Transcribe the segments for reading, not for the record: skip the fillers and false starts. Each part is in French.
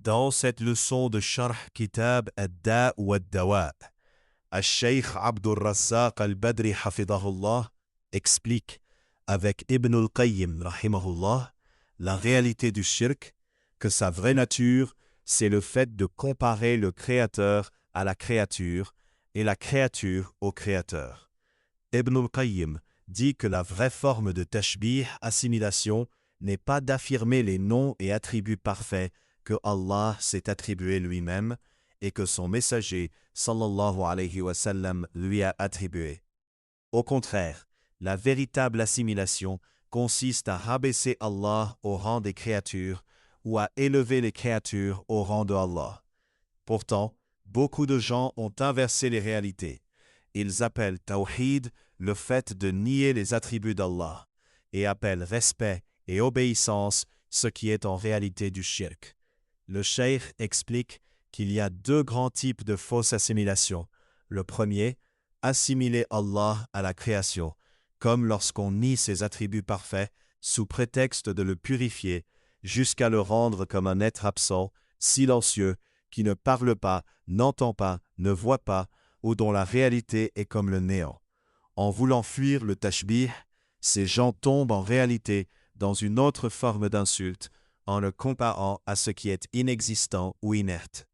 Dans cette leçon de Sharh Kitab Ad-Da' wa Ad-Dawa', Al-Sheikh Abdul Razzaq al-Badri hafidahullah explique avec Ibn al-Qayyim rahimahullah la réalité du shirk, que sa vraie nature, c'est le fait de comparer le créateur à la créature et la créature au créateur. Ibn al-Qayyim dit que la vraie forme de tashbih, assimilation, n'est pas d'affirmer les noms et attributs parfaits que Allah s'est attribué lui-même et que son messager, sallallahu alayhi wa sallam, lui a attribué. Au contraire, la véritable assimilation consiste à rabaisser Allah au rang des créatures ou à élever les créatures au rang de Allah. Pourtant, beaucoup de gens ont inversé les réalités. Ils appellent tawhid le fait de nier les attributs d'Allah et appellent respect et obéissance ce qui est en réalité du shirk. Le cheikh explique qu'il y a deux grands types de fausses assimilations. Le premier, assimiler Allah à la création, comme lorsqu'on nie ses attributs parfaits sous prétexte de le purifier, jusqu'à le rendre comme un être absent, silencieux, qui ne parle pas, n'entend pas, ne voit pas, ou dont la réalité est comme le néant. En voulant fuir le tashbih, ces gens tombent en réalité dans une autre forme d'insulte, en le comparant à ce qui est inexistant ou inerte.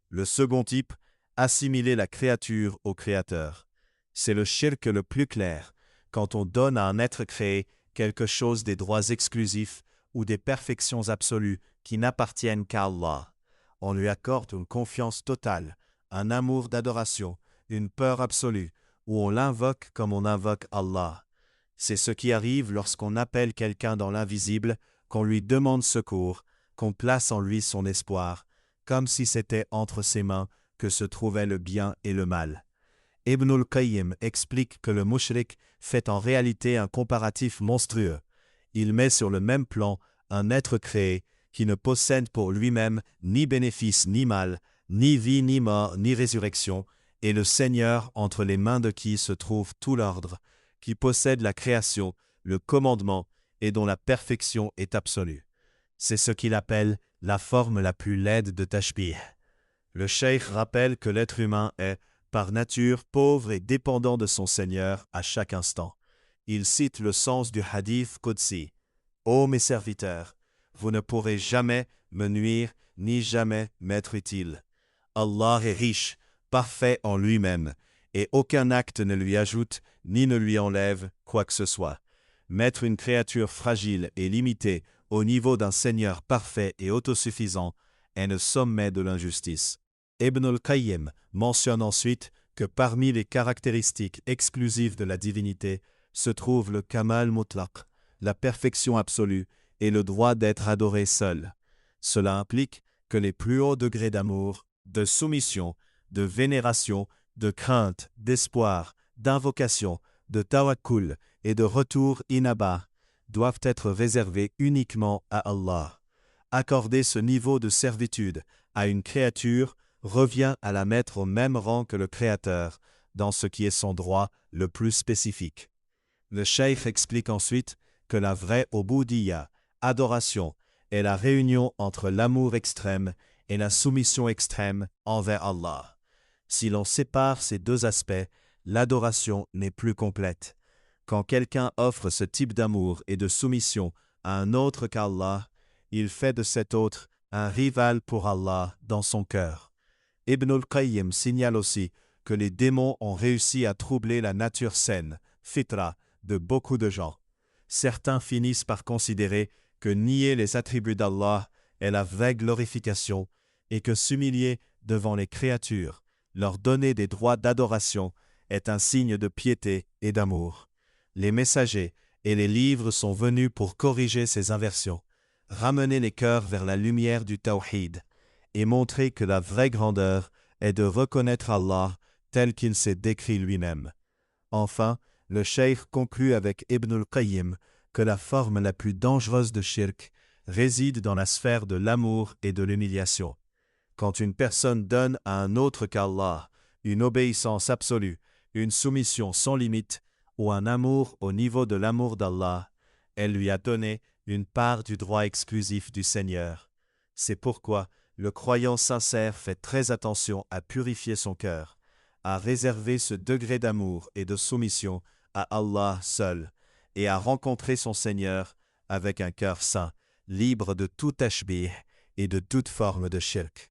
Le second type, assimiler la créature au créateur. C'est le shirk le plus clair, quand on donne à un être créé quelque chose des droits exclusifs ou des perfections absolues qui n'appartiennent qu'à Allah. On lui accorde une confiance totale, un amour d'adoration, une peur absolue, ou on l'invoque comme on invoque Allah. C'est ce qui arrive lorsqu'on appelle quelqu'un dans l'invisible, qu'on lui demande secours, qu'on place en lui son espoir, comme si c'était entre ses mains que se trouvaient le bien et le mal. Ibn al-Qayyim explique que le mushrik fait en réalité un comparatif monstrueux. Il met sur le même plan un être créé qui ne possède pour lui-même ni bénéfice ni mal, ni vie ni mort ni résurrection, et le Seigneur entre les mains de qui se trouve tout l'ordre, qui possède la création, le commandement, et dont la perfection est absolue. C'est ce qu'il appelle la forme la plus laide de tashbih. Le cheikh rappelle que l'être humain est, par nature, pauvre et dépendant de son Seigneur à chaque instant. Il cite le sens du hadith Qudsi. « Ô mes serviteurs, vous ne pourrez jamais me nuire ni jamais m'être utile. Allah est riche, parfait en lui-même, et aucun acte ne lui ajoute ni ne lui enlève quoi que ce soit. Mettre une créature fragile et limitée au niveau d'un Seigneur parfait et autosuffisant est le sommet de l'injustice. » Ibn al-Qayyim mentionne ensuite que parmi les caractéristiques exclusives de la divinité se trouve le kamal mutlaq, la perfection absolue et le droit d'être adoré seul. Cela implique que les plus hauts degrés d'amour, de soumission, de vénération, de crainte, d'espoir, d'invocation, de tawakkul et de retour inaba doivent être réservés uniquement à Allah. Accorder ce niveau de servitude à une créature revient à la mettre au même rang que le Créateur, dans ce qui est son droit le plus spécifique. Le cheikh explique ensuite que la vraie ubudiyya, adoration, est la réunion entre l'amour extrême et la soumission extrême envers Allah. Si l'on sépare ces deux aspects, l'adoration n'est plus complète. Quand quelqu'un offre ce type d'amour et de soumission à un autre qu'Allah, il fait de cet autre un rival pour Allah dans son cœur. Ibn al-Qayyim signale aussi que les démons ont réussi à troubler la nature saine, fitra, de beaucoup de gens. Certains finissent par considérer que nier les attributs d'Allah est la vraie glorification et que s'humilier devant les créatures, leur donner des droits d'adoration, est un signe de piété et d'amour. Les messagers et les livres sont venus pour corriger ces inversions, ramener les cœurs vers la lumière du tawhid et montrer que la vraie grandeur est de reconnaître Allah tel qu'il s'est décrit lui-même. Enfin, le cheikh conclut avec Ibn al-Qayyim que la forme la plus dangereuse de shirk réside dans la sphère de l'amour et de l'humiliation. Quand une personne donne à un autre qu'Allah une obéissance absolue, une soumission sans limite ou un amour au niveau de l'amour d'Allah, elle lui a donné une part du droit exclusif du Seigneur. C'est pourquoi Le croyant sincère fait très attention à purifier son cœur, à réserver ce degré d'amour et de soumission à Allah seul, et à rencontrer son Seigneur avec un cœur saint, libre de tout tashbih et de toute forme de shirk.